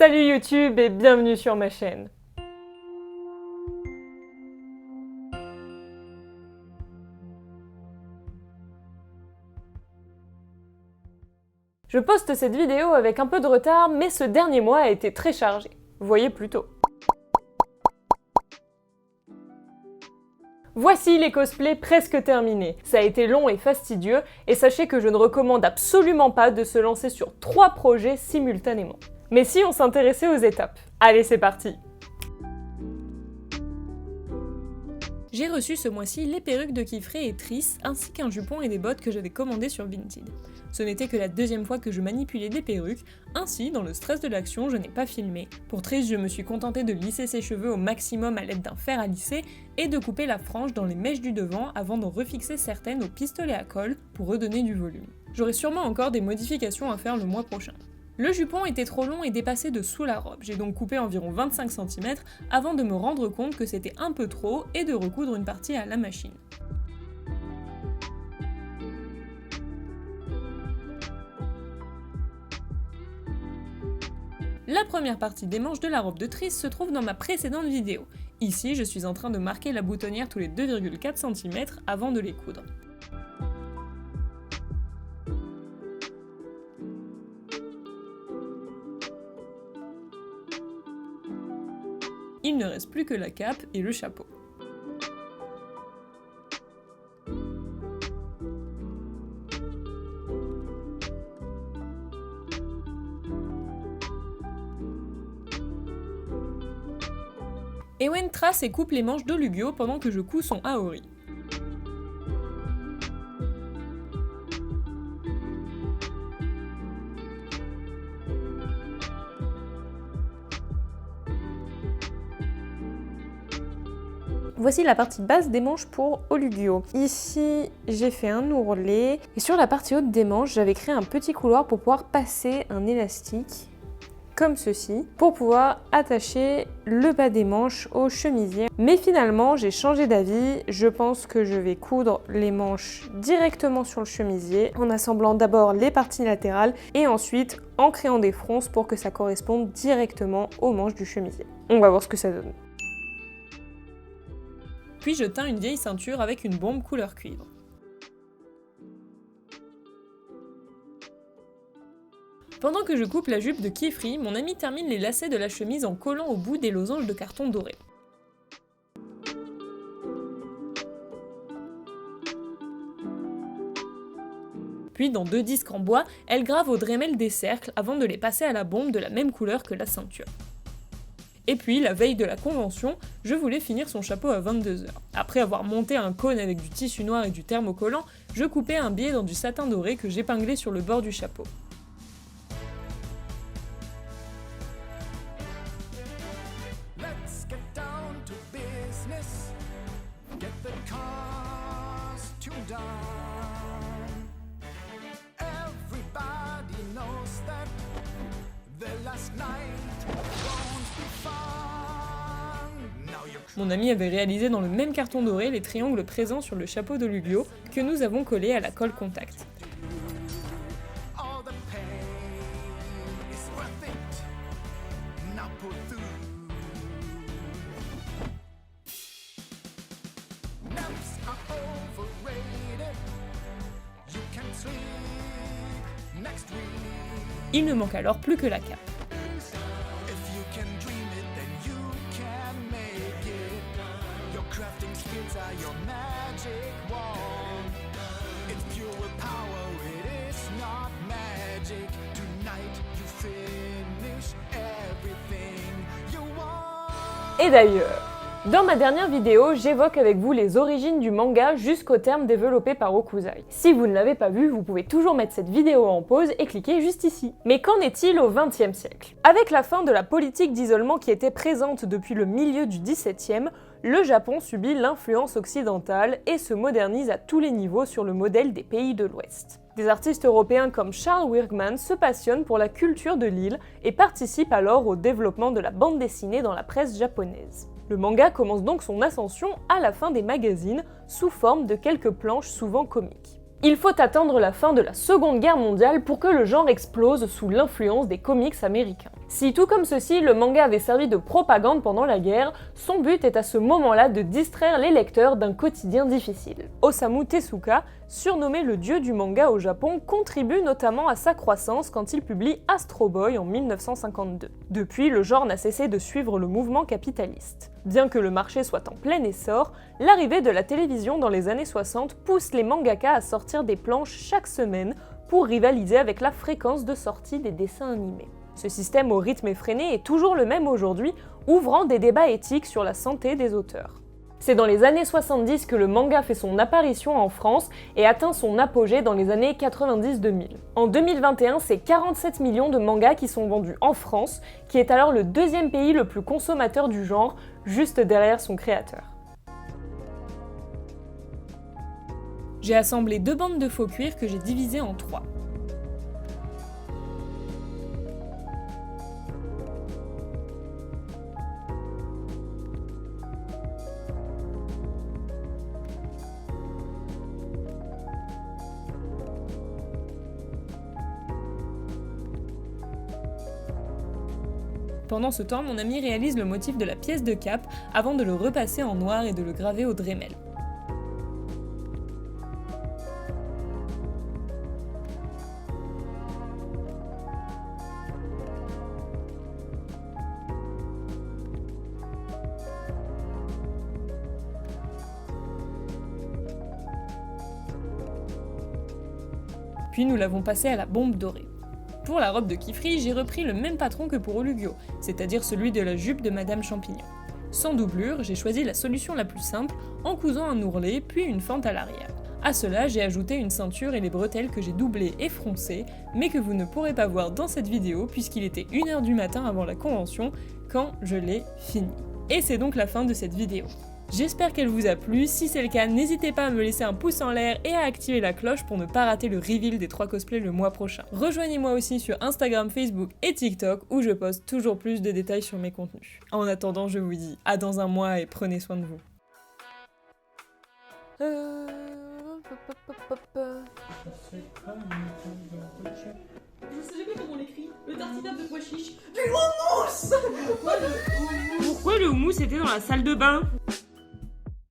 Salut YouTube et bienvenue sur ma chaîne. Je poste cette vidéo avec un peu de retard, mais ce dernier mois a été très chargé. Voyez plutôt. Voici les cosplays presque terminés. Ça a été long et fastidieux, et sachez que je ne recommande absolument pas de se lancer sur 3 projets simultanément. Mais si on s'intéressait aux étapes. Allez, c'est parti! J'ai reçu ce mois-ci les perruques de Kifré et Triss, ainsi qu'un jupon et des bottes que j'avais commandés sur Vinted. Ce n'était que la deuxième fois que je manipulais des perruques, ainsi, dans le stress de l'action, je n'ai pas filmé. Pour Triss, je me suis contentée de lisser ses cheveux au maximum à l'aide d'un fer à lisser et de couper la frange dans les mèches du devant avant d'en refixer certaines au pistolet à colle pour redonner du volume. J'aurai sûrement encore des modifications à faire le mois prochain. Le jupon était trop long et dépassait de sous la robe, j'ai donc coupé environ 25 cm avant de me rendre compte que c'était un peu trop et de recoudre une partie à la machine. La première partie des manches de la robe de Triss se trouve dans ma précédente vidéo. Ici, je suis en train de marquer la boutonnière tous les 2,4 cm avant de les coudre. Il ne reste plus que la cape et le chapeau. Ewen trace et coupe les manches d'Olugio pendant que je couds son Aori. Voici la partie basse des manches pour Olugio. Ici, j'ai fait un ourlet. Et sur la partie haute des manches, j'avais créé un petit couloir pour pouvoir passer un élastique, comme ceci, pour pouvoir attacher le bas des manches au chemisier. Mais finalement, j'ai changé d'avis. Je pense que je vais coudre les manches directement sur le chemisier, en assemblant d'abord les parties latérales et ensuite en créant des fronces pour que ça corresponde directement aux manches du chemisier. On va voir ce que ça donne. Puis je teins une vieille ceinture avec une bombe couleur cuivre. Pendant que je coupe la jupe de Kifri, mon ami termine les lacets de la chemise en collant au bout des losanges de carton doré. Puis dans 2 disques en bois, elle grave au Dremel des cercles avant de les passer à la bombe de la même couleur que la ceinture. Et puis, la veille de la convention, je voulais finir son chapeau à 22h. Après avoir monté un cône avec du tissu noir et du thermocollant, je coupais un biais dans du satin doré que j'épinglais sur le bord du chapeau. Mon ami avait réalisé dans le même carton doré les triangles présents sur le chapeau d'Olugio que nous avons collé à la colle contact. Il ne manque alors plus que la cape. Et d'ailleurs, dans ma dernière vidéo, j'évoque avec vous les origines du manga jusqu'au terme développé par Hokusai. Si vous ne l'avez pas vu, vous pouvez toujours mettre cette vidéo en pause et cliquer juste ici. Mais qu'en est-il au XXe siècle? Avec la fin de la politique d'isolement qui était présente depuis le milieu du XVIIe, le Japon subit l'influence occidentale et se modernise à tous les niveaux sur le modèle des pays de l'Ouest. Des artistes européens comme Charles Wirgman se passionnent pour la culture de l'île et participent alors au développement de la bande dessinée dans la presse japonaise. Le manga commence donc son ascension à la fin des magazines, sous forme de quelques planches souvent comiques. Il faut attendre la fin de la Seconde Guerre mondiale pour que le genre explose sous l'influence des comics américains. Si tout comme ceci, le manga avait servi de propagande pendant la guerre, son but est à ce moment-là de distraire les lecteurs d'un quotidien difficile. Osamu Tezuka, surnommé le dieu du manga au Japon, contribue notamment à sa croissance quand il publie Astro Boy en 1952. Depuis, le genre n'a cessé de suivre le mouvement capitaliste. Bien que le marché soit en plein essor, l'arrivée de la télévision dans les années 60 pousse les mangaka à sortir des planches chaque semaine pour rivaliser avec la fréquence de sortie des dessins animés. Ce système au rythme effréné est toujours le même aujourd'hui, ouvrant des débats éthiques sur la santé des auteurs. C'est dans les années 70 que le manga fait son apparition en France et atteint son apogée dans les années 90-2000. En 2021, c'est 47 millions de mangas qui sont vendus en France, qui est alors le deuxième pays le plus consommateur du genre, juste derrière son créateur. J'ai assemblé 2 bandes de faux cuir que j'ai divisées en 3. Pendant ce temps, mon ami réalise le motif de la pièce de cap avant de le repasser en noir et de le graver au Dremel. Puis nous l'avons passé à la bombe dorée. Pour la robe de Kifri, j'ai repris le même patron que pour Olugyo, c'est-à-dire celui de la jupe de Madame Champignon. Sans doublure, j'ai choisi la solution la plus simple en cousant un ourlet puis une fente à l'arrière. À cela, j'ai ajouté une ceinture et les bretelles que j'ai doublées et froncées, mais que vous ne pourrez pas voir dans cette vidéo puisqu'il était 1h du matin avant la convention quand je l'ai fini. Et c'est donc la fin de cette vidéo. J'espère qu'elle vous a plu, si c'est le cas, n'hésitez pas à me laisser un pouce en l'air et à activer la cloche pour ne pas rater le reveal des 3 cosplays le mois prochain. Rejoignez-moi aussi sur Instagram, Facebook et TikTok où je poste toujours plus de détails sur mes contenus. En attendant, je vous dis à dans un mois et prenez soin de vous. Je sais jamais comment on l'écrit. Le tartinade de pois chiche. Du houmous. Pourquoi le houmous était dans la salle de bain ?